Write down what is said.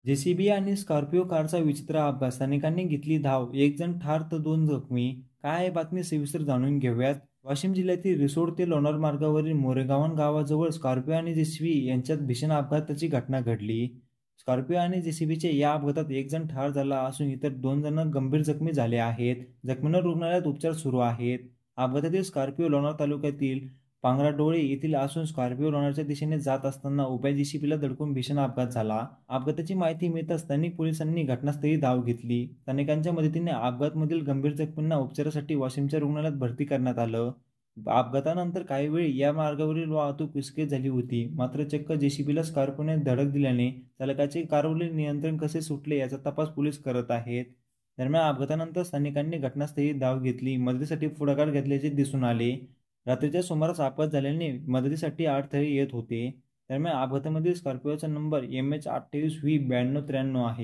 JCB आणि Scorpio कारचा विचित्र अपघात. स्थानिकांनी घेतली धाव. एक जण ठार तर दोन जखमी. काय आहे बातमी सविस्तर जाणून घेऊयात. वाशिम जिल्ह्यातील रिसोड ते लोणार मार्गावरील मोरेगावन गावाजवळ स्कॉर्पिओ आणि जेसीबी यांच्यात भीषण अपघाताची घटना घडली. स्कॉर्पिओ आणि जेसीबीचे या अपघातात एक जण ठार झाला असून इतर 2 जण गंभीर जखमी झाले आहेत. जखमींवर रुग्णालयात उपचार सुरू आहेत. अपघातातील स्कॉर्पिओ लोणार तालुक्यातील पांगराडोळे येथील असून स्कॉर्पिओ लोणारच्या दिशेने जात असताना उभ्या जेसीबीला धडकून भीषण अपघात झाला. अपघाताची माहिती मिळताच स्थानिक पोलिसांनी घटनास्थळी धाव घेतली. स्थानिकांच्या मदतीने अपघातामधील गंभीर जखमींना उपचारासाठी वाशिमच्या रुग्णालयात भरती करण्यात आलं. अपघातानंतर काही वेळ या मार्गावरील वाहतूक विस्कळीत झाली होती. मात्र चक्क जेसीबीला स्कॉर्पिओने धडक दिल्याने चालकाचे कारवरील नियंत्रण कसे सुटले याचा तपास पोलीस करत आहेत. दरम्यान अपघातानंतर स्थानिकांनी घटनास्थळी धाव घेतली. मदतीसाठी पुढाकार घेतल्याचे दिसून आले. रात्रीच्या सुमारास अपघात झाल्याने मदतीसाठी अडथळे येत होते. दरम्यान अपघातामध्ये स्कॉर्पिओचा नंबर MH28V9293 आहे.